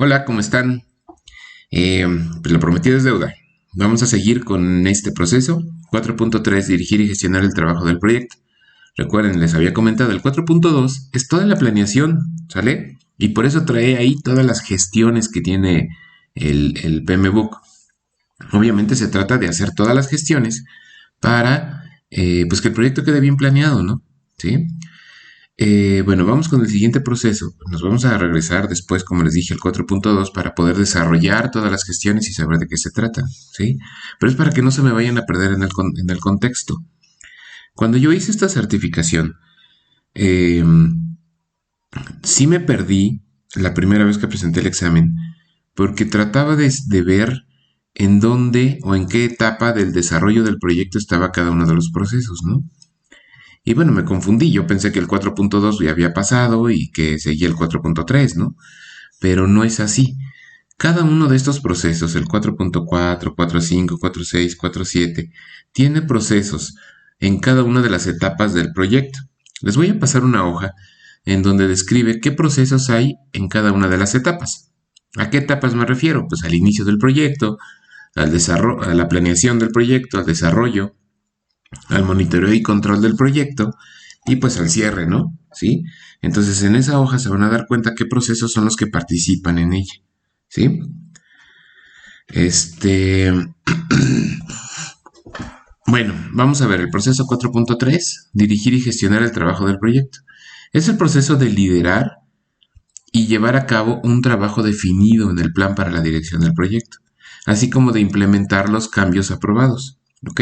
Hola, ¿cómo están? Pues lo prometido es deuda. Vamos a seguir con este proceso. 4.3, dirigir y gestionar el trabajo del proyecto. Recuerden, les había comentado, el 4.2 es toda la planeación, ¿sale? Y por eso trae ahí todas las gestiones que tiene el PMBOK. Obviamente se trata de hacer todas las gestiones para pues que el proyecto quede bien planeado, ¿no? ¿Sí? Bueno, vamos con el siguiente proceso. Nos vamos a regresar después, como les dije, al 4.2 para poder desarrollar todas las gestiones y saber de qué se trata, ¿sí? Pero es para que no se me vayan a perder en el contexto. Cuando yo hice esta certificación, eh, sí me perdí la primera vez que presenté el examen porque trataba de ver en dónde o en qué etapa del desarrollo del proyecto estaba cada uno de los procesos, ¿no? Y bueno, me confundí, yo pensé que el 4.2 ya había pasado y que seguía el 4.3, ¿no? Pero no es así. Cada uno de estos procesos, el 4.4, 4.5, 4.6, 4.7, tiene procesos en cada una de las etapas del proyecto. Les voy a pasar una hoja en donde describe qué procesos hay en cada una de las etapas. ¿A qué etapas me refiero? Pues al inicio del proyecto, al desarrollo, a la planeación del proyecto, al desarrollo, al monitoreo y control del proyecto y pues al cierre, ¿no? ¿Sí? Entonces en esa hoja se van a dar cuenta qué procesos son los que participan en ella, ¿sí? Este, bueno, vamos a ver el proceso 4.3, dirigir y gestionar el trabajo del proyecto. Es el proceso de liderar y llevar a cabo un trabajo definido en el plan para la dirección del proyecto, así como de implementar los cambios aprobados, ¿ok?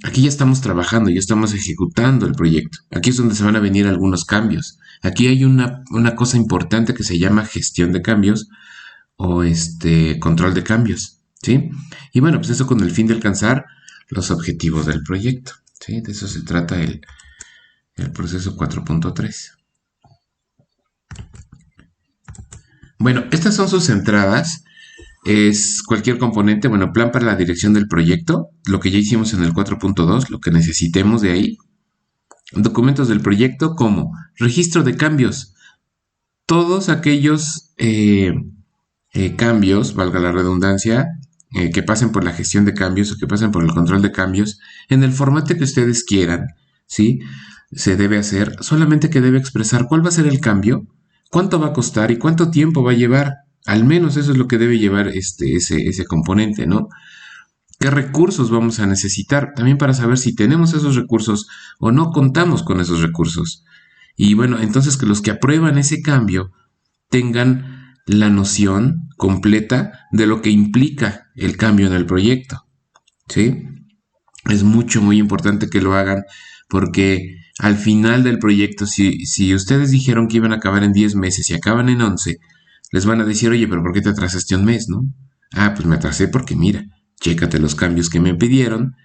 Aquí ya estamos trabajando, ya estamos ejecutando el proyecto. Aquí es donde se van a venir algunos cambios. Aquí hay una cosa importante que se llama gestión de cambios o control de cambios, ¿sí? Y bueno, pues eso con el fin de alcanzar los objetivos del proyecto, ¿sí? De eso se trata el proceso 4.3. Bueno, estas son sus entradas. Es cualquier componente, bueno, plan para la dirección del proyecto, lo que ya hicimos en el 4.2, lo que necesitemos de ahí. Documentos del proyecto como registro de cambios. Todos aquellos cambios, valga la redundancia, que pasen por la gestión de cambios o que pasen por el control de cambios, en el formato que ustedes quieran, ¿sí? Se debe hacer, solamente que debe expresar cuál va a ser el cambio, cuánto va a costar y cuánto tiempo va a llevar. Al menos eso es lo que debe llevar ese componente, ¿no? ¿Qué recursos vamos a necesitar? También para saber si tenemos esos recursos o no contamos con esos recursos. Y bueno, entonces que los que aprueban ese cambio tengan la noción completa de lo que implica el cambio en el proyecto. ¿Sí? Es muy importante que lo hagan porque al final del proyecto, si ustedes dijeron que iban a acabar en 10 meses y acaban en 11, les van a decir, oye, pero ¿por qué te atrasaste un mes, no? Ah, pues me atrasé porque mira, chécate los cambios que me pidieron,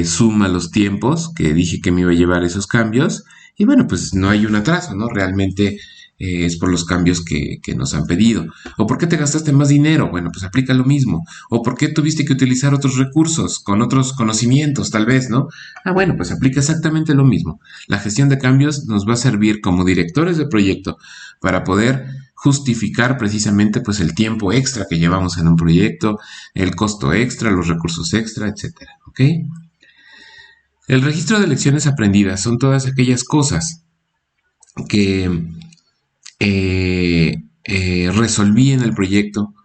suma los tiempos que dije que me iba a llevar esos cambios y bueno, pues no hay un atraso, ¿no? Realmente es por los cambios que nos han pedido. ¿O por qué te gastaste más dinero? Bueno, pues aplica lo mismo. ¿O por qué tuviste que utilizar otros recursos con otros conocimientos, tal vez, ¿no? Ah, bueno, pues aplica exactamente lo mismo. La gestión de cambios nos va a servir como directores de proyecto para poder justificar precisamente pues el tiempo extra que llevamos en un proyecto, el costo extra, los recursos extra, etcétera, ¿ok? El registro de lecciones aprendidas son todas aquellas cosas que resolví en el proyecto,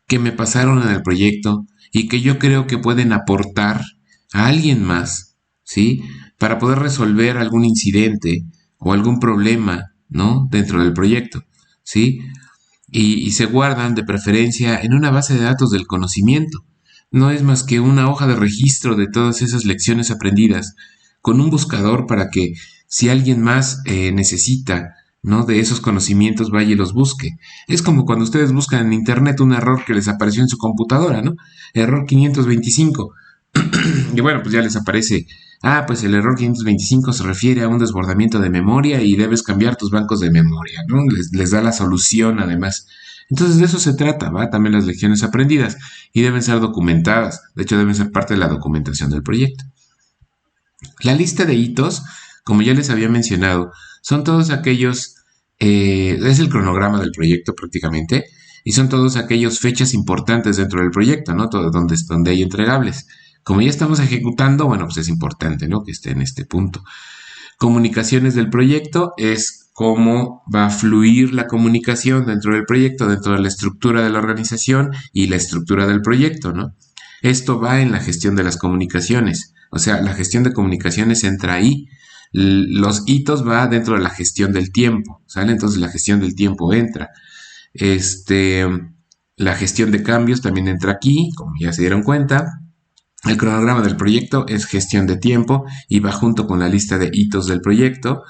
que me pasaron en el proyecto y que yo creo que pueden aportar a alguien más, ¿sí? Para poder resolver algún incidente o algún problema, ¿no? Dentro del proyecto, ¿sí? Y se guardan de preferencia en una base de datos del conocimiento. No es más que una hoja de registro de todas esas lecciones aprendidas, con un buscador para que si alguien más necesita, ¿no? De esos conocimientos vaya y los busque. Es como cuando ustedes buscan en internet un error que les apareció en su computadora, ¿no? Error 525. Y bueno, pues ya les aparece, pues el error 525 se refiere a un desbordamiento de memoria y debes cambiar tus bancos de memoria, ¿no? Les da la solución además. Entonces de eso se trata, ¿va? También las lecciones aprendidas y deben ser documentadas, de hecho deben ser parte de la documentación del proyecto. La lista de hitos, como ya les había mencionado, son todos aquellos es el cronograma del proyecto prácticamente, y son todas aquellas fechas importantes dentro del proyecto, ¿no? Todo, donde hay entregables. Como ya estamos ejecutando, bueno, pues es importante, ¿no? Que esté en este punto. Comunicaciones del proyecto es cómo va a fluir la comunicación dentro del proyecto, dentro de la estructura de la organización y la estructura del proyecto, ¿no? Esto va en la gestión de las comunicaciones, o sea, la gestión de comunicaciones entra ahí. Los hitos va dentro de la gestión del tiempo, ¿sale? Entonces la gestión del tiempo entra. Este, la gestión de cambios también entra aquí, como ya se dieron cuenta. El cronograma del proyecto es gestión de tiempo y va junto con la lista de hitos del proyecto.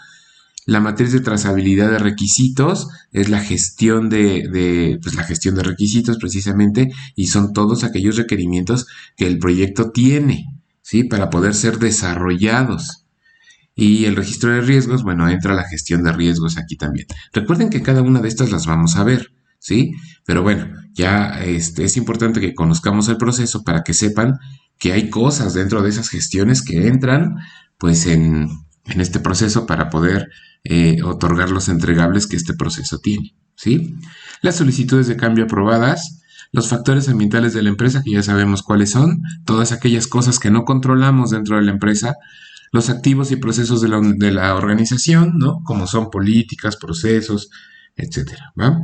La matriz de trazabilidad de requisitos es la gestión pues la gestión de requisitos precisamente, y son todos aquellos requerimientos que el proyecto tiene, ¿sí? Para poder ser desarrollados. Y el registro de riesgos, bueno, entra la gestión de riesgos aquí también. Recuerden que cada una de estas las vamos a ver, ¿sí? Pero bueno, ya es importante que conozcamos el proceso para que sepan que hay cosas dentro de esas gestiones que entran, pues, en este proceso para poder otorgar los entregables que este proceso tiene, ¿sí? Las solicitudes de cambio aprobadas, los factores ambientales de la empresa, que ya sabemos cuáles son, todas aquellas cosas que no controlamos dentro de la empresa, los activos y procesos de la organización, ¿no? Como son políticas, procesos, etcétera, ¿va?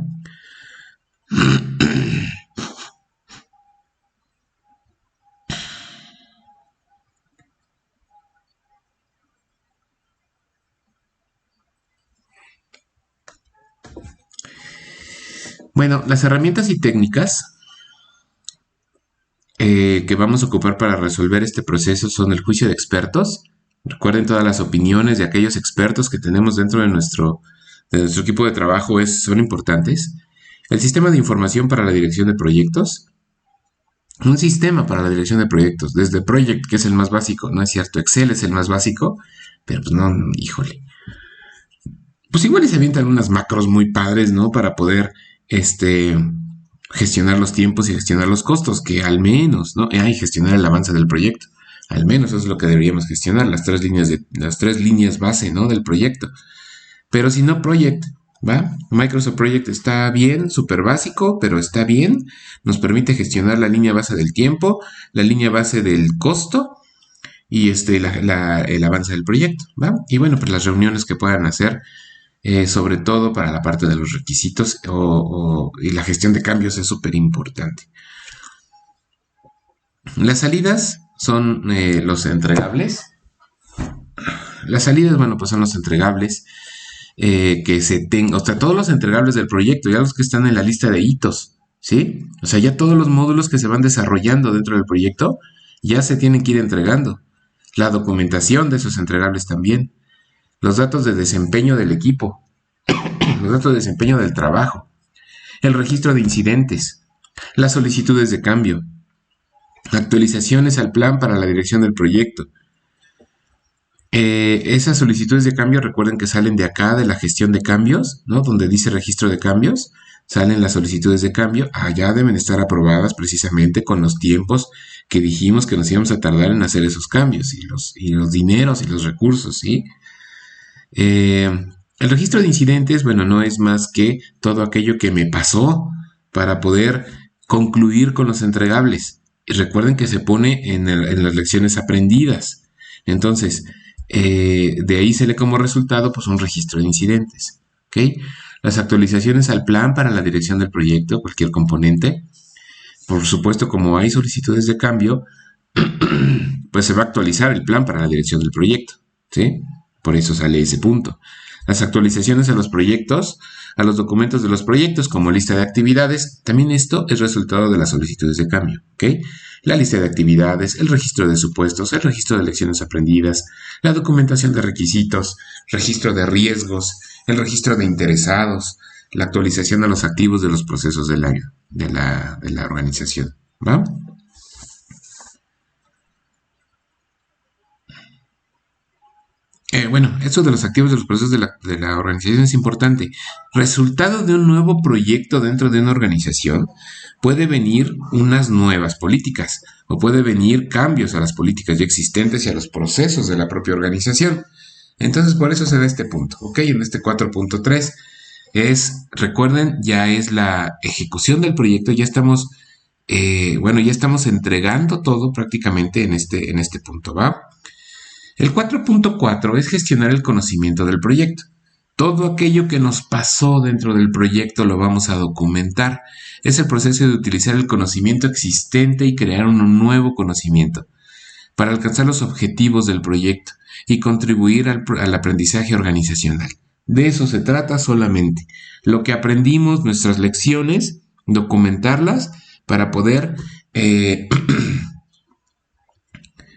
Bueno, las herramientas y técnicas que vamos a ocupar para resolver este proceso son el juicio de expertos. Recuerden, todas las opiniones de aquellos expertos que tenemos dentro de nuestro equipo de trabajo son importantes. El sistema de información para la dirección de proyectos. Un sistema para la dirección de proyectos, desde Project, que es el más básico, no es cierto, Excel es el más básico, pero pues no, híjole. Pues igual se avientan unas macros muy padres, ¿no? Para poder, gestionar los tiempos y gestionar los costos, que al menos, ¿no? Y gestionar el avance del proyecto. Al menos eso es lo que deberíamos gestionar, las tres líneas base, ¿no? Del proyecto. Pero si no, Project, ¿va? Microsoft Project está bien, súper básico, pero está bien. Nos permite gestionar la línea base del tiempo, la línea base del costo y el avance del proyecto, ¿va? Y bueno, pues las reuniones que puedan hacer, sobre todo para la parte de los requisitos y la gestión de cambios es súper importante. Las salidas son los entregables. Las salidas, bueno, pues son los entregables. Que se tenga, o sea, todos los entregables del proyecto, ya los que están en la lista de hitos, ¿sí? O sea, ya todos los módulos que se van desarrollando dentro del proyecto ya se tienen que ir entregando. La documentación de esos entregables también. Los datos de desempeño del equipo. Los datos de desempeño del trabajo. El registro de incidentes. Las solicitudes de cambio. Actualizaciones al plan para la dirección del proyecto. Esas solicitudes de cambio, recuerden que salen de acá, de la gestión de cambios, ¿no? Donde dice registro de cambios, salen las solicitudes de cambio. Allá deben estar aprobadas precisamente con los tiempos que dijimos que nos íbamos a tardar en hacer esos cambios, y los dineros y los recursos, ¿sí? El registro de incidentes, bueno, no es más que todo aquello que me pasó para poder concluir con los entregables. Y recuerden que se pone en las lecciones aprendidas. Entonces, de ahí se lee como resultado pues un registro de incidentes, ¿ok? Las actualizaciones al plan para la dirección del proyecto, cualquier componente. Por supuesto, como hay solicitudes de cambio, pues se va a actualizar el plan para la dirección del proyecto, ¿sí? Por eso sale ese punto. Las actualizaciones a los proyectos, a los documentos de los proyectos, como lista de actividades, también esto es resultado de las solicitudes de cambio, ¿ok? La lista de actividades, el registro de supuestos, el registro de lecciones aprendidas, la documentación de requisitos, registro de riesgos, el registro de interesados, la actualización de los activos de los procesos de la organización, ¿va? Bueno, eso de los activos de los procesos de la organización es importante. Resultado de un nuevo proyecto dentro de una organización, puede venir unas nuevas políticas o puede venir cambios a las políticas ya existentes y a los procesos de la propia organización. Entonces, por eso se da este punto, ¿ok? En este 4.3. recuerden, ya es la ejecución del proyecto, ya estamos, ya estamos entregando todo prácticamente en este punto, ¿va? El 4.4 es gestionar el conocimiento del proyecto. Todo aquello que nos pasó dentro del proyecto lo vamos a documentar. Es el proceso de utilizar el conocimiento existente y crear un nuevo conocimiento para alcanzar los objetivos del proyecto y contribuir al aprendizaje organizacional. De eso se trata solamente. Lo que aprendimos, nuestras lecciones, documentarlas para poder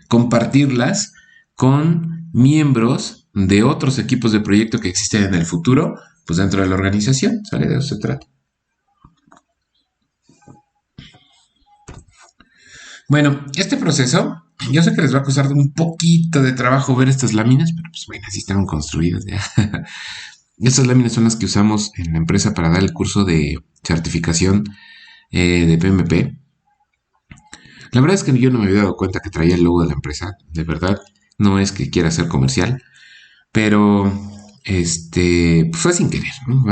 compartirlas con miembros de otros equipos de proyecto que existen en el futuro, pues dentro de la organización, ¿sale? De eso se trata. Bueno, este proceso, yo sé que les va a costar un poquito de trabajo ver estas láminas, pero pues bueno, así están construidas ya. Estas láminas son las que usamos en la empresa para dar el curso de certificación de PMP. La verdad es que yo no me había dado cuenta que traía el logo de la empresa, de verdad. No es que quiera ser comercial, pero pues fue sin querer, ¿no?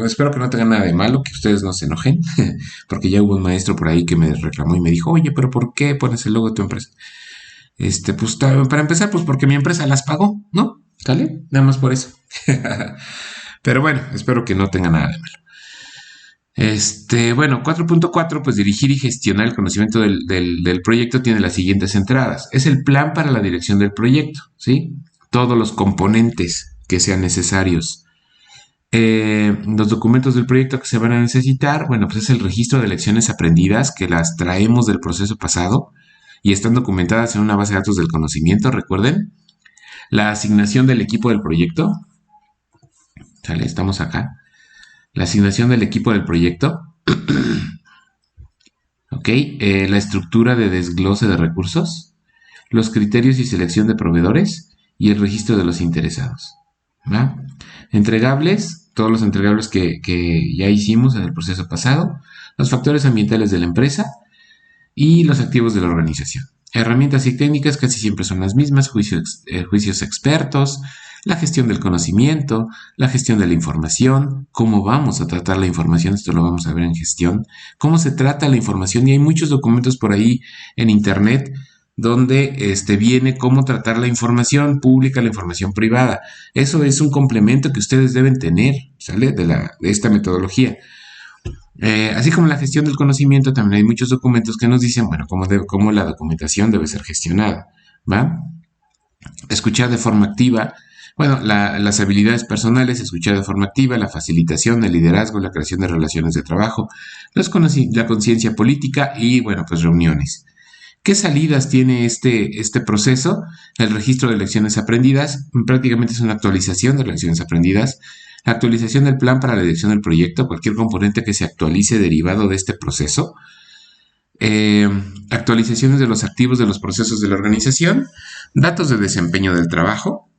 Espero que no tengan nada de malo, que ustedes no se enojen, porque ya hubo un maestro por ahí que me reclamó y me dijo, oye, pero ¿por qué pones el logo de tu empresa? Pues para empezar, pues porque mi empresa las pagó, ¿no? ¿Sale? Nada más por eso. Pero bueno, espero que no tenga nada de malo. 4.4, pues dirigir y gestionar el conocimiento del proyecto tiene las siguientes entradas. Es el plan para la dirección del proyecto, ¿sí? Todos los componentes que sean necesarios. Los documentos del proyecto que se van a necesitar, bueno, pues es el registro de lecciones aprendidas que las traemos del proceso pasado y están documentadas en una base de datos del conocimiento, recuerden. La asignación del equipo del proyecto. ¿Sale? Estamos acá. La asignación del equipo del proyecto. Ok. La estructura de desglose de recursos. Los criterios y selección de proveedores. Y el registro de los interesados. ¿Va? Entregables. Todos los entregables que ya hicimos en el proceso pasado. Los factores ambientales de la empresa. Y los activos de la organización. Herramientas y técnicas casi siempre son las mismas, juicios expertos, la gestión del conocimiento, la gestión de la información, cómo vamos a tratar la información, esto lo vamos a ver en gestión, cómo se trata la información y hay muchos documentos por ahí en internet donde viene cómo tratar la información pública, la información privada. Eso es un complemento que ustedes deben tener, ¿sale? De esta metodología. Así como la gestión del conocimiento, también hay muchos documentos que nos dicen, bueno, cómo la documentación debe ser gestionada, ¿va? Escuchar de forma activa, bueno, las habilidades personales, escuchar de forma activa, la facilitación, el liderazgo, la creación de relaciones de trabajo, la conciencia política y, bueno, pues reuniones. ¿Qué salidas tiene este proceso? El registro de lecciones aprendidas, prácticamente es una actualización de lecciones aprendidas, actualización del plan para la dirección del proyecto, cualquier componente que se actualice derivado de este proceso, actualizaciones de los activos de los procesos de la organización, datos de desempeño del trabajo,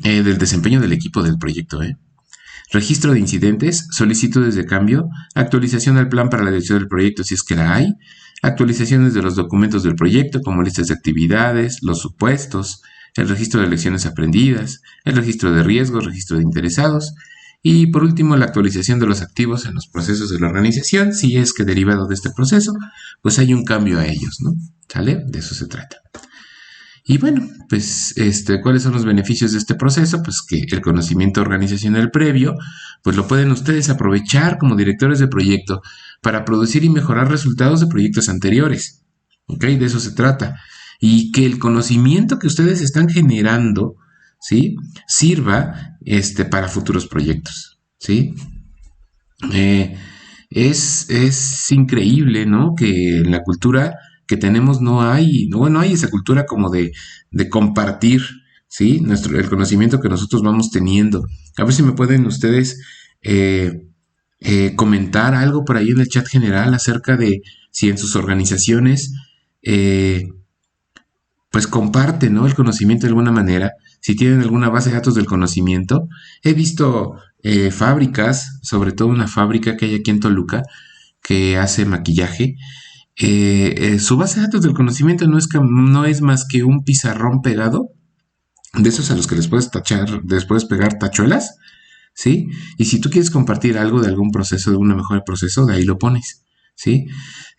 del desempeño del equipo del proyecto, registro de incidentes, solicitudes de cambio, actualización del plan para la dirección del proyecto si es que la hay, actualizaciones de los documentos del proyecto como listas de actividades, los supuestos, el registro de lecciones aprendidas, el registro de riesgos, registro de interesados y por último la actualización de los activos en los procesos de la organización si es que derivado de este proceso pues hay un cambio a ellos, ¿no? ¿Sale? De eso se trata. Y bueno, pues ¿cuáles son los beneficios de este proceso? Pues que el conocimiento organizacional previo, pues lo pueden ustedes aprovechar como directores de proyecto para producir y mejorar resultados de proyectos anteriores. ¿Ok? De eso se trata. Y que el conocimiento que ustedes están generando, ¿sí? Sirva para futuros proyectos, ¿sí? Es increíble, ¿no? Que en la cultura que tenemos no hay esa cultura como de compartir, ¿sí? El conocimiento que nosotros vamos teniendo. A ver si me pueden ustedes comentar algo por ahí en el chat general acerca de si en sus organizaciones pues comparten, ¿no? El conocimiento de alguna manera, si tienen alguna base de datos del conocimiento. He visto fábricas, sobre todo una fábrica que hay aquí en Toluca, que hace maquillaje. Su base de datos del conocimiento no es más que un pizarrón pegado de esos a los que les puedes pegar tachuelas, ¿sí? Y si tú quieres compartir algo de algún proceso, de una mejora de proceso, de ahí lo pones, ¿sí?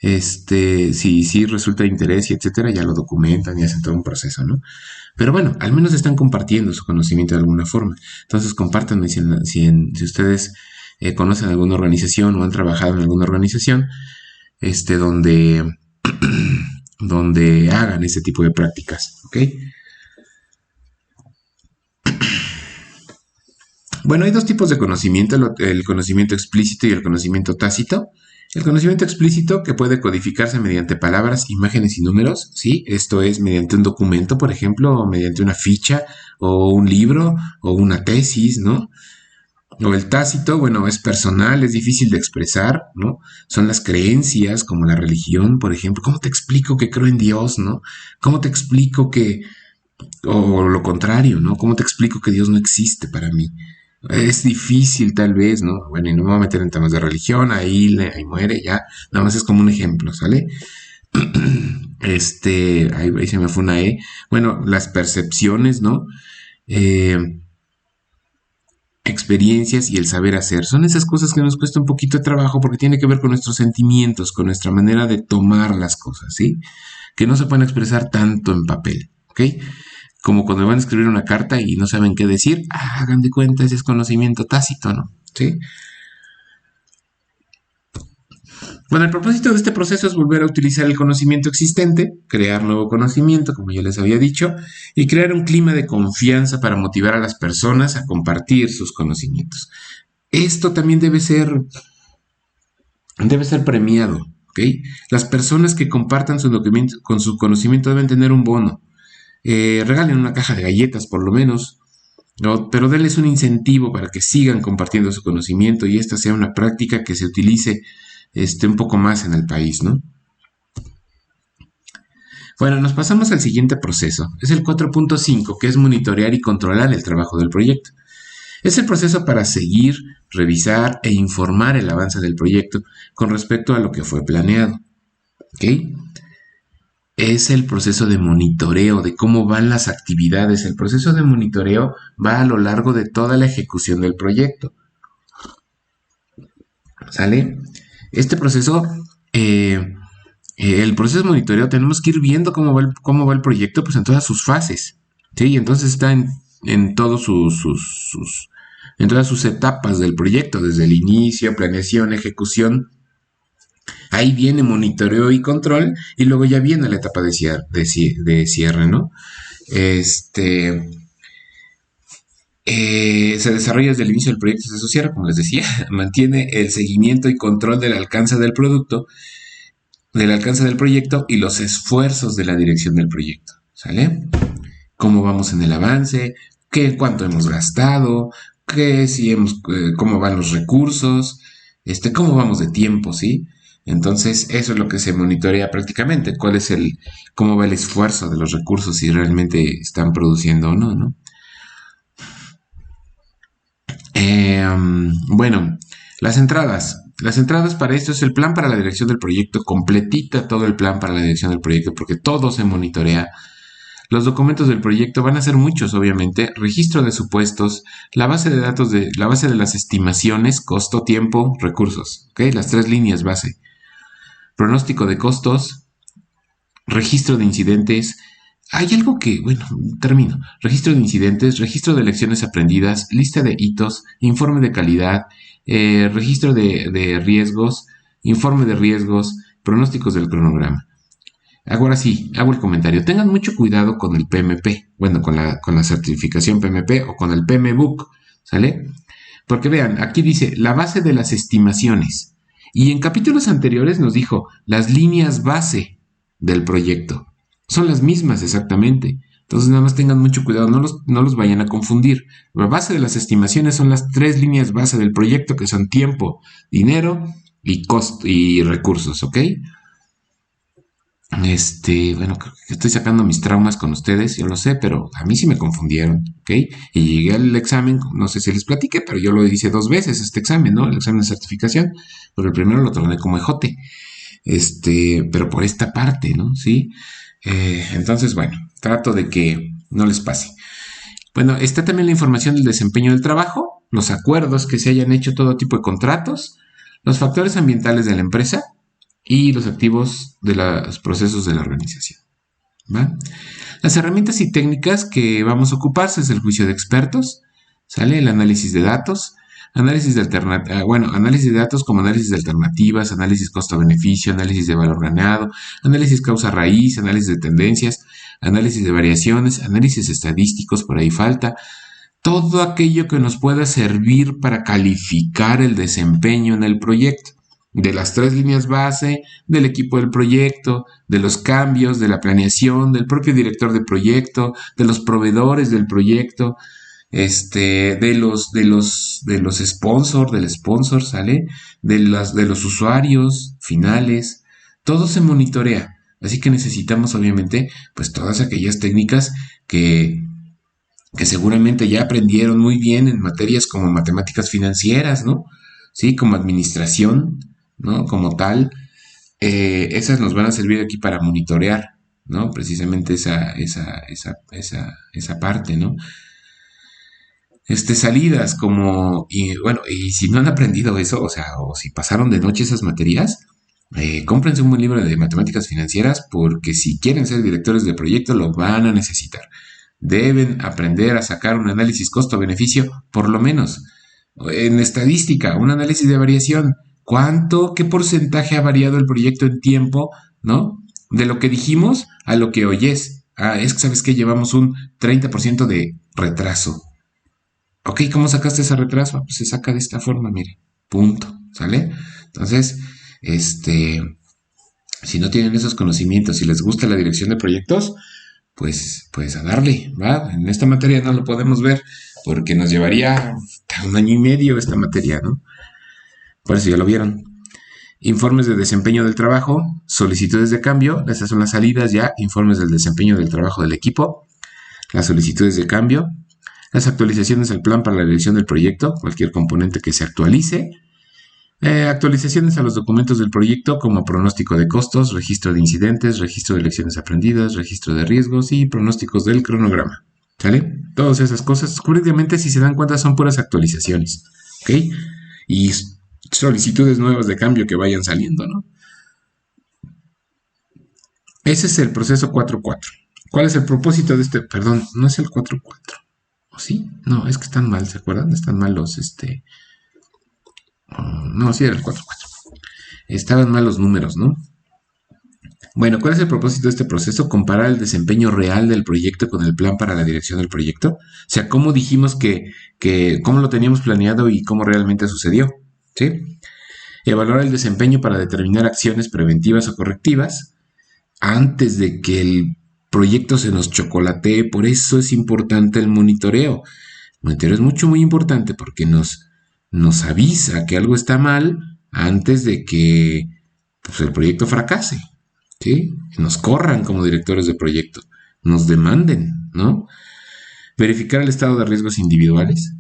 Si resulta de interés y etcétera, ya lo documentan y hacen todo un proceso, ¿no? Pero bueno, al menos están compartiendo su conocimiento de alguna forma. Entonces, compártanme si ustedes conocen alguna organización o han trabajado en alguna organización, donde, donde hagan ese tipo de prácticas, ¿ok? Bueno, hay dos tipos de conocimiento, el conocimiento explícito y el conocimiento tácito. El conocimiento explícito que puede codificarse mediante palabras, imágenes y números, ¿sí? Esto es mediante un documento, por ejemplo, o mediante una ficha, o un libro, o una tesis, ¿no? O el tácito, bueno, es personal, es difícil de expresar, ¿no? Son las creencias, como la religión, por ejemplo. ¿Cómo te explico que creo en Dios, ¿no? ¿Cómo te explico o lo contrario, ¿no? ¿Cómo te explico que Dios no existe para mí? Es difícil tal vez, ¿no? Bueno, y no me voy a meter en temas de religión, ahí muere, ya. Nada más es como un ejemplo, ¿sale? Ahí se me fue una E. Bueno, las percepciones, ¿no? Eh, Experiencias y el saber hacer. Son esas cosas que nos cuesta un poquito de trabajo porque tiene que ver con nuestros sentimientos, con nuestra manera de tomar las cosas, ¿sí? Que no se pueden expresar tanto en papel, ¿ok? Como cuando van a escribir una carta y no saben qué decir, hagan de cuenta, ese es conocimiento tácito, ¿no? ¿Sí? Bueno, el propósito de este proceso es volver a utilizar el conocimiento existente, crear nuevo conocimiento, como ya les había dicho, y crear un clima de confianza para motivar a las personas a compartir sus conocimientos. Esto también debe ser premiado, ¿ok? Las personas que compartan con su conocimiento deben tener un bono. Regalen una caja de galletas, por lo menos, ¿no? Pero denles un incentivo para que sigan compartiendo su conocimiento y esta sea una práctica que se utilice un poco más en el país, ¿no? Bueno, nos pasamos al siguiente proceso. Es el 4.5, que es monitorear y controlar el trabajo del proyecto. Es el proceso para seguir, revisar e informar el avance del proyecto con respecto a lo que fue planeado. ¿Ok? Es el proceso de monitoreo, de cómo van las actividades. El proceso de monitoreo va a lo largo de toda la ejecución del proyecto. ¿Sale? Este proceso, el proceso de monitoreo, tenemos que ir viendo cómo va el proyecto pues en todas sus fases. ¿Sí? Entonces está en todos en todas sus etapas del proyecto, desde el inicio, planeación, ejecución. Ahí viene monitoreo y control y luego ya viene la etapa de cierre, ¿no? Se desarrolla desde el inicio del proyecto hasta su cierre, como les decía, mantiene el seguimiento y control del alcance del producto, del alcance del proyecto y los esfuerzos de la dirección del proyecto, ¿sale? Cómo vamos en el avance, cuánto hemos gastado, cómo van los recursos, cómo vamos de tiempo, ¿sí? Entonces, eso es lo que se monitorea prácticamente, cómo va el esfuerzo de los recursos, si realmente están produciendo o no, ¿no? Bueno, las entradas. Las entradas para esto es el plan para la dirección del proyecto, completita todo el plan para la dirección del proyecto, porque todo se monitorea. Los documentos del proyecto van a ser muchos, obviamente. Registro de supuestos, la base de datos la base de las estimaciones, costo, tiempo, recursos. ¿Ok? Las 3 líneas base. Pronóstico de costos, registro de incidentes. Hay algo que, bueno, termino. Registro de incidentes, registro de lecciones aprendidas, lista de hitos, informe de calidad, registro de riesgos, informe de riesgos, pronósticos del cronograma. Ahora sí, hago el comentario. Tengan mucho cuidado con el PMP, bueno, con la certificación PMP o con el PMBOK, ¿sale? Porque vean, aquí dice la base de las estimaciones. Y en capítulos anteriores nos dijo las líneas base del proyecto. Son las mismas exactamente. Entonces nada más tengan mucho cuidado, no los vayan a confundir. La base de las estimaciones son las 3 líneas base del proyecto que son tiempo, dinero y costo y recursos, ¿ok? Bueno, creo que estoy sacando mis traumas con ustedes, yo lo sé, pero a mí sí me confundieron, ¿ok? Y llegué al examen, no sé si les platiqué, pero yo lo hice 2 veces este examen, ¿no? El examen de certificación, pero el primero lo torné como ejote, pero por esta parte, ¿no? Sí. Entonces, bueno, trato de que no les pase. Bueno, está también la información del desempeño del trabajo, los acuerdos que se hayan hecho, todo tipo de contratos, los factores ambientales de la empresa y los activos de los procesos de la organización. ¿Va? Las herramientas y técnicas que vamos a ocuparse es el juicio de expertos, ¿sale? El análisis de datos, análisis de análisis de datos como análisis de alternativas, análisis costo-beneficio, análisis de valor ganado, análisis causa-raíz, análisis de tendencias, análisis de variaciones, análisis estadísticos, por ahí falta, todo aquello que nos pueda servir para calificar el desempeño en el proyecto, de las 3 líneas base, del equipo del proyecto, de los cambios, de la planeación, del propio director de proyecto, de los proveedores del proyecto, de los sponsors, del sponsor, ¿sale? De los usuarios finales, todo se monitorea. Así que necesitamos, obviamente, pues todas aquellas técnicas que seguramente ya aprendieron muy bien en materias como matemáticas financieras, ¿no? Sí, como administración, ¿no? Como tal, esas nos van a servir aquí para monitorear, ¿no? Precisamente esa parte, ¿no? Salidas como, y bueno, y si no han aprendido eso, o sea, o si pasaron de noche esas materias, cómprense un buen libro de matemáticas financieras porque si quieren ser directores de proyecto lo van a necesitar. Deben aprender a sacar un análisis costo-beneficio, por lo menos. En estadística, un análisis de variación. ¿Qué porcentaje ha variado el proyecto en tiempo, ¿no? De lo que dijimos a lo que hoy es. Es que sabes que llevamos un 30% de retraso. Ok, ¿cómo sacaste ese retraso? Pues se saca de esta forma, mire. Punto. ¿Sale? Entonces, si no tienen esos conocimientos, si les gusta la dirección de proyectos, pues a darle, ¿va? En esta materia no lo podemos ver porque nos llevaría 1 año y medio esta materia, ¿no? Por eso ya lo vieron. Informes de desempeño del trabajo, solicitudes de cambio, estas son las salidas ya, informes del desempeño del trabajo del equipo, las solicitudes de cambio, las actualizaciones al plan para la dirección del proyecto, cualquier componente que se actualice, actualizaciones a los documentos del proyecto como pronóstico de costos, registro de incidentes, registro de lecciones aprendidas, registro de riesgos y pronósticos del cronograma. ¿Sale? Todas esas cosas, prácticamente si se dan cuenta son puras actualizaciones. ¿Ok? Y solicitudes nuevas de cambio que vayan saliendo, ¿no? Ese es el proceso 4.4. ¿Cuál es el propósito de este? Perdón, no es el 4.4. ¿O sí? No, es que están mal, ¿se acuerdan? Están mal los, no, sí era el 4.4. Estaban mal los números, ¿no? Bueno, ¿cuál es el propósito de este proceso? Comparar el desempeño real del proyecto con el plan para la dirección del proyecto. O sea, cómo dijimos cómo lo teníamos planeado y cómo realmente sucedió. ¿Sí? Evaluar el desempeño para determinar acciones preventivas o correctivas antes de que el proyecto se nos chocolatee. Por eso es importante el monitoreo. El monitoreo es muy importante porque nos avisa que algo está mal antes de que pues, el proyecto fracase. ¿Sí? Nos corran como directores de proyecto, nos demanden, ¿no? Verificar el estado de riesgos individuales,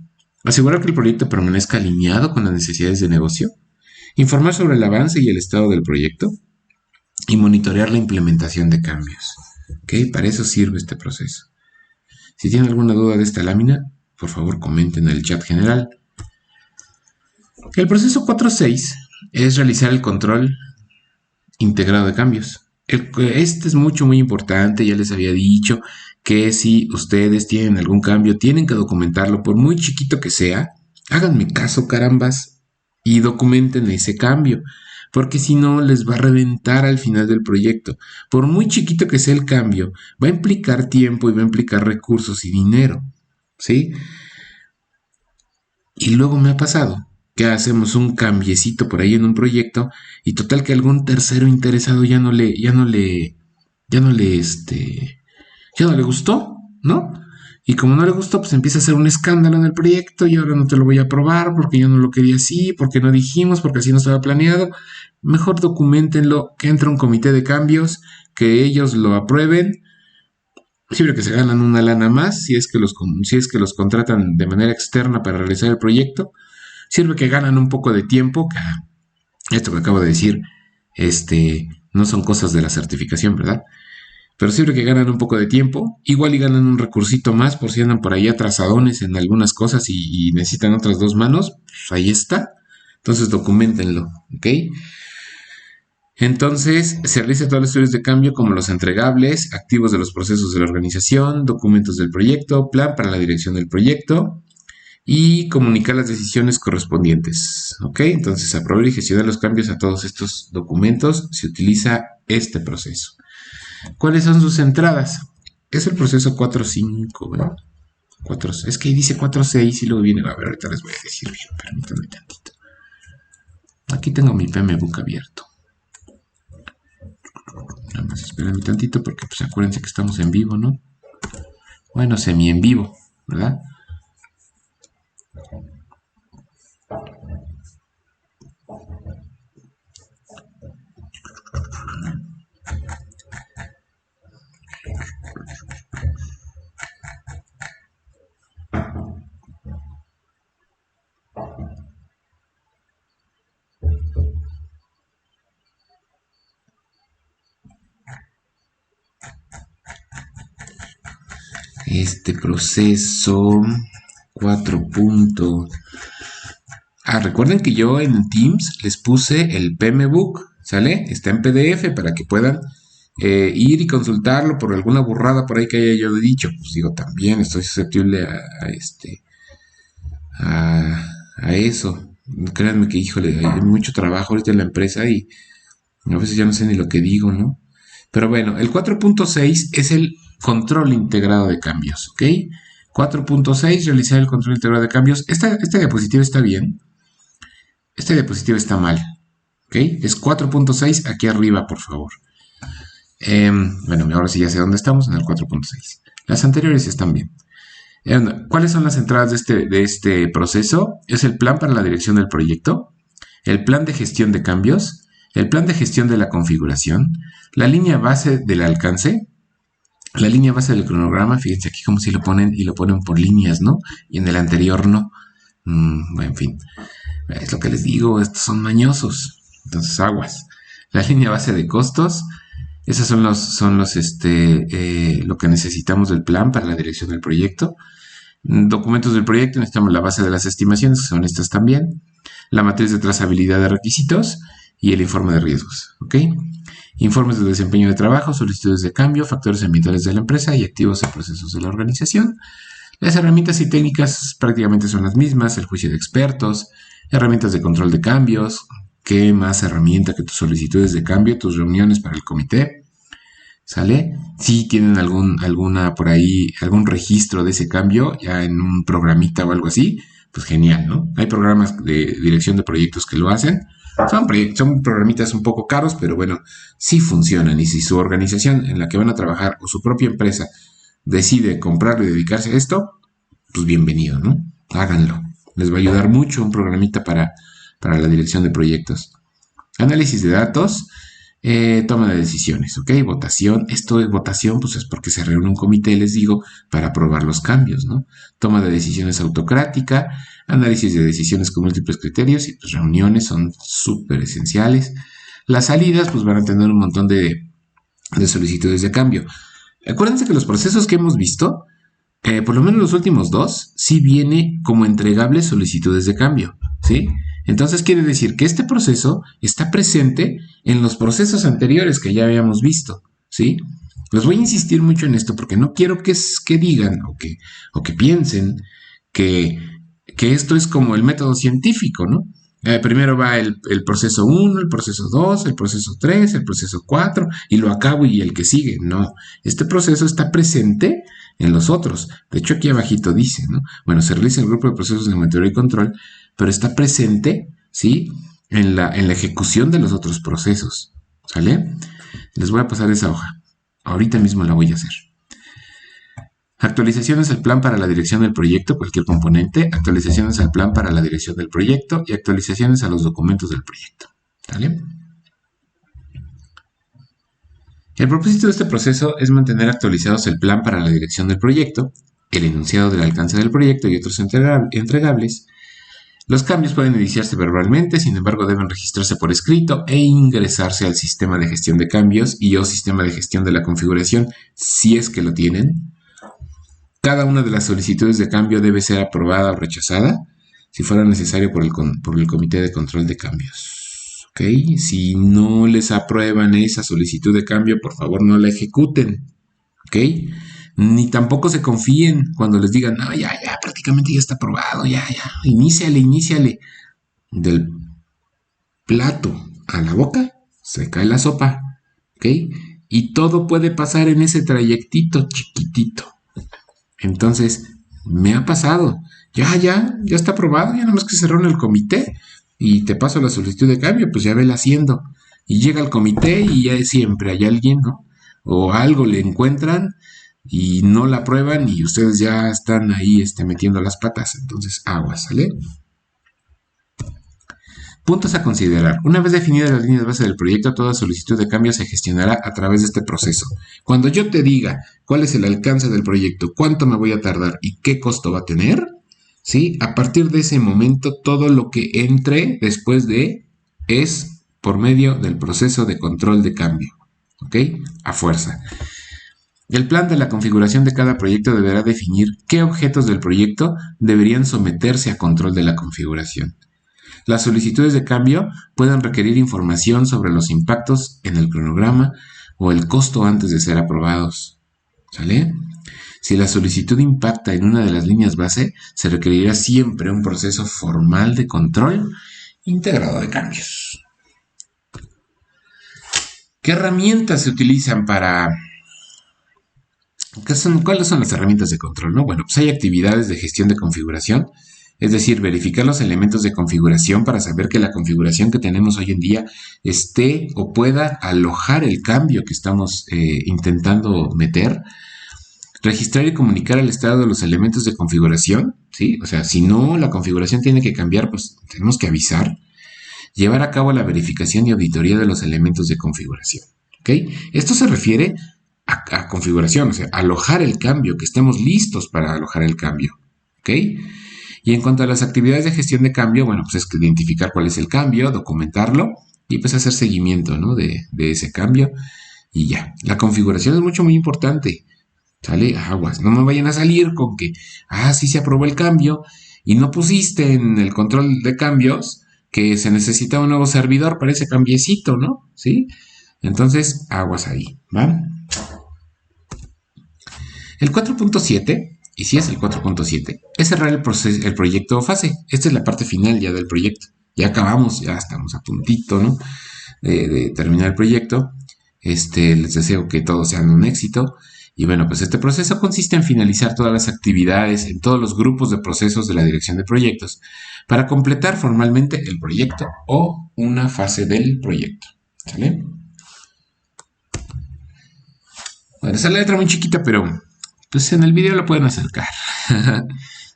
asegurar que el proyecto permanezca alineado con las necesidades de negocio, informar sobre el avance y el estado del proyecto y monitorear la implementación de cambios. ¿Ok? Para eso sirve este proceso. Si tienen alguna duda de esta lámina, por favor comenten en el chat general. El proceso 4.6 es realizar el control integrado de cambios. Este es muy importante, ya les había dicho que si ustedes tienen algún cambio, tienen que documentarlo, por muy chiquito que sea. Háganme caso, carambas, y documenten ese cambio, porque si no les va a reventar al final del proyecto. Por muy chiquito que sea el cambio, va a implicar tiempo y va a implicar recursos y dinero, ¿sí? Y luego me ha pasado que hacemos un cambiecito por ahí en un proyecto y total que algún tercero interesado ya no le gustó, ¿no? Y como no le gustó, pues empieza a hacer un escándalo en el proyecto y ahora no te lo voy a aprobar porque yo no lo quería así, porque no dijimos, porque así no estaba planeado. Mejor documentenlo, que entre un comité de cambios, que ellos lo aprueben. Siempre que se ganan una lana más, si es que los contratan de manera externa para realizar el proyecto. Sirve que ganan un poco de tiempo, que esto que acabo de decir, no son cosas de la certificación, ¿verdad? pero siempre que ganan un poco de tiempo, igual y ganan un recursito más por si andan por ahí atrasadones en algunas cosas y necesitan otras 2 manos, pues ahí está. Entonces documentenlo, ¿ok? Entonces, se realiza todos los estudios de cambio como los entregables, activos de los procesos de la organización, documentos del proyecto, plan para la dirección del proyecto y comunicar las decisiones correspondientes. ¿Ok? Entonces, aprobar y gestionar los cambios a todos estos documentos se utiliza este proceso. ¿Cuáles son sus entradas? Es el proceso 4.5, ¿verdad? Es que ahí dice 4.6 y luego viene... A ver, ahorita les voy a decir bien, permítanme tantito. Aquí tengo mi PMBOK abierto. Nada más espérenme tantito porque pues acuérdense que estamos en vivo, ¿no? Bueno, semi en vivo, ¿verdad? Este proceso 4. Recuerden que yo en Teams les puse el PMBOK, ¿sale? Está en PDF para que puedan ir y consultarlo por alguna burrada por ahí que haya yo dicho. Pues digo, también estoy susceptible a eso. Créanme que, híjole, hay mucho trabajo ahorita en la empresa y a veces ya no sé ni lo que digo, ¿no? Pero bueno, el 4.6 es el control integrado de cambios, ¿ok? 4.6, realizar el control integrado de cambios. Esta diapositiva está bien. Esta diapositiva está mal, ¿ok? Es 4.6 aquí arriba, por favor. Bueno, ahora sí ya sé dónde estamos, en el 4.6. Las anteriores están bien. ¿Cuáles son las entradas de este proceso? Es el plan para la dirección del proyecto, el plan de gestión de cambios, el plan de gestión de la configuración, la línea base del alcance, la línea base del cronograma. Fíjense aquí como si lo ponen y lo ponen por líneas, ¿no? Y en el anterior no. En fin, es lo que les digo, estos son mañosos. Entonces, aguas. La línea base de costos, esas son lo que necesitamos del plan para la dirección del proyecto. Documentos del proyecto, necesitamos la base de las estimaciones, que son estas también. La matriz de trazabilidad de requisitos y el informe de riesgos, ¿ok? Informes de desempeño de trabajo, solicitudes de cambio, factores ambientales de la empresa y activos en procesos de la organización. Las herramientas y técnicas prácticamente son las mismas, el juicio de expertos, herramientas de control de cambios, ¿qué más herramienta que tus solicitudes de cambio, tus reuniones para el comité? ¿Sale? Si tienen alguna por ahí, algún registro de ese cambio, ya en un programita o algo así, pues genial, ¿no? Hay programas de dirección de proyectos que lo hacen. Son programitas un poco caros, pero bueno, sí funcionan. Y si su organización en la que van a trabajar o su propia empresa decide comprarlo y dedicarse a esto, pues bienvenido, ¿no? Háganlo. Les va a ayudar mucho un programita para la dirección de proyectos. Análisis de datos, toma de decisiones, ¿ok? Votación. Esto es votación, pues es porque se reúne un comité, les digo, para aprobar los cambios, ¿no? Toma de decisiones autocrática, análisis de decisiones con múltiples criterios y pues reuniones son súper esenciales. Las salidas, pues van a tener un montón de solicitudes de cambio. Acuérdense que los procesos que hemos visto, por lo menos los últimos 2, sí viene como entregables solicitudes de cambio, ¿sí? Entonces quiere decir que este proceso está presente en los procesos anteriores que ya habíamos visto, ¿sí? Les voy a insistir mucho en esto porque no quiero que digan o que piensen que esto es como el método científico, ¿no? Primero va el proceso 1, el proceso 2, el proceso 3, el proceso 4 y lo acabo y el que sigue. No, este proceso está presente en los otros. De hecho, aquí abajito dice, ¿no? Bueno, se realiza el grupo de procesos de monitoreo y control, pero está presente, ¿sí? En la ejecución de los otros procesos, ¿sale? Les voy a pasar esa hoja. Ahorita mismo la voy a hacer. Actualizaciones al plan para la dirección del proyecto, cualquier componente, actualizaciones al plan para la dirección del proyecto y actualizaciones a los documentos del proyecto. ¿Vale? El propósito de este proceso es mantener actualizados el plan para la dirección del proyecto, el enunciado del alcance del proyecto y otros entregables, Los cambios pueden iniciarse verbalmente, sin embargo deben registrarse por escrito e ingresarse al sistema de gestión de cambios y o sistema de gestión de la configuración, si es que lo tienen. Cada una de las solicitudes de cambio debe ser aprobada o rechazada, si fuera necesario por el Comité de Control de Cambios. ¿Ok? Si no les aprueban esa solicitud de cambio, por favor no la ejecuten. ¿Ok? Ni tampoco se confíen cuando les digan, no, ya, prácticamente ya está aprobado, ya, iníciale. Del plato a la boca se cae la sopa, ¿ok? Y todo puede pasar en ese trayectito chiquitito. Entonces, me ha pasado, ya está aprobado, ya nada más que se reúne el comité y te paso la solicitud de cambio, pues ya vela haciendo. Y llega el comité y ya siempre hay alguien, ¿no? O algo le encuentran y no la aprueban y ustedes ya están ahí metiendo las patas. Entonces, aguas, ¿sale? Puntos a considerar. Una vez definidas las líneas base del proyecto, toda solicitud de cambio se gestionará a través de este proceso. Cuando yo te diga cuál es el alcance del proyecto, cuánto me voy a tardar y qué costo va a tener, ¿sí? A partir de ese momento, todo lo que entre después de es por medio del proceso de control de cambio, ¿ok? A fuerza. El plan de la configuración de cada proyecto deberá definir qué objetos del proyecto deberían someterse a control de la configuración. Las solicitudes de cambio pueden requerir información sobre los impactos en el cronograma o el costo antes de ser aprobados. ¿Sale? Si la solicitud impacta en una de las líneas base, se requerirá siempre un proceso formal de control integrado de cambios. ¿Qué herramientas se utilizan para... ¿Cuáles son las herramientas de control? ¿No? Bueno, pues hay actividades de gestión de configuración, es decir, verificar los elementos de configuración para saber que la configuración que tenemos hoy en día esté o pueda alojar el cambio que estamos intentando meter. Registrar y comunicar el estado de los elementos de configuración, ¿sí? O sea, si no, la configuración tiene que cambiar, pues tenemos que avisar. Llevar a cabo la verificación y auditoría de los elementos de configuración, ¿ok? Esto se refiere a configuración, o sea, alojar el cambio, que estemos listos para alojar el cambio, ¿ok? Y en cuanto a las actividades de gestión de cambio, bueno, pues es identificar cuál es el cambio, documentarlo y pues hacer seguimiento, ¿no? de ese cambio y ya. La configuración es muy importante, ¿sale? Aguas, no me vayan a salir con que, sí se aprobó el cambio y no pusiste en el control de cambios que se necesita un nuevo servidor para ese cambiecito, ¿no? ¿Sí? Entonces, aguas ahí, ¿va? El 4.7... y si es el 4.7, es cerrar el proyecto o fase. Esta es la parte final ya del proyecto. Ya acabamos, ya estamos a puntito, ¿no? De terminar el proyecto. Les deseo que todos sean un éxito. Y bueno, pues este proceso consiste en finalizar todas las actividades en todos los grupos de procesos de la dirección de proyectos para completar formalmente el proyecto o una fase del proyecto. ¿Sale? Bueno, esa es la letra muy chiquita, pero... pues en el video lo pueden acercar.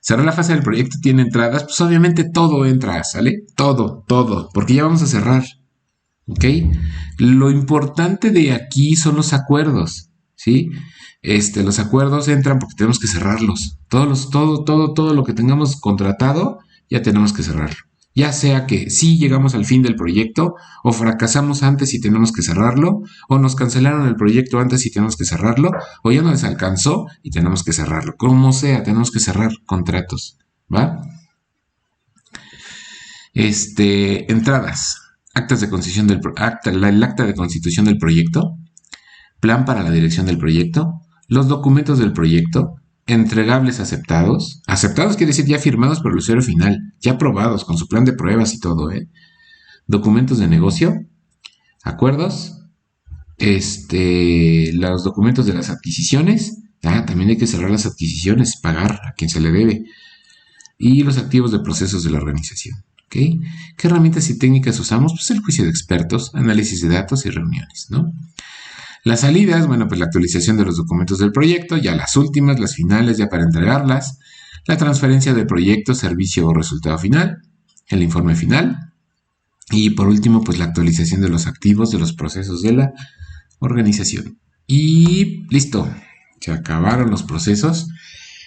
Cerrar la fase del proyecto tiene entradas, pues obviamente todo entra, ¿sale? Todo, porque ya vamos a cerrar, ¿ok? Lo importante de aquí son los acuerdos, ¿sí? Los acuerdos entran porque tenemos que cerrarlos. Todo lo que tengamos contratado, ya tenemos que cerrarlo. Ya sea que sí llegamos al fin del proyecto, o fracasamos antes y tenemos que cerrarlo, o nos cancelaron el proyecto antes y tenemos que cerrarlo, o ya no les alcanzó y tenemos que cerrarlo. Como sea, tenemos que cerrar contratos, ¿va? Entradas. Actas de constitución el acta de constitución del proyecto, plan para la dirección del proyecto, los documentos del proyecto, entregables aceptados. Aceptados quiere decir ya firmados por el usuario final, ya aprobados con su plan de pruebas y todo, Documentos de negocio, acuerdos, los documentos de las adquisiciones. También hay que cerrar las adquisiciones, pagar a quien se le debe. Y los activos de procesos de la organización. ¿Okay? ¿Qué herramientas y técnicas usamos? Pues el juicio de expertos, análisis de datos y reuniones, ¿no? Las salidas, bueno, pues la actualización de los documentos del proyecto, ya las últimas, las finales, ya para entregarlas, la transferencia del proyecto, servicio o resultado final, el informe final, y por último, pues la actualización de los activos de los procesos de la organización. Y listo, se acabaron los procesos.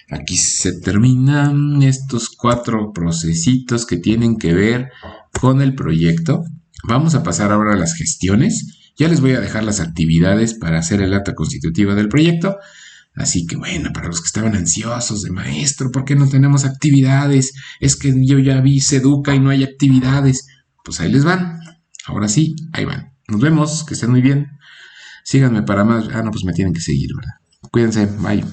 Aquí se terminan estos 4 procesitos que tienen que ver con el proyecto. Vamos a pasar ahora a las gestiones. Ya les voy a dejar las actividades para hacer el acta constitutiva del proyecto. Así que bueno, para los que estaban ansiosos de maestro, ¿por qué no tenemos actividades? Es que yo ya vi Seduca y no hay actividades. Pues ahí les van. Ahora sí, ahí van. Nos vemos, que estén muy bien. Síganme para más. Ah, no, pues me tienen que seguir, ¿verdad? Cuídense, bye.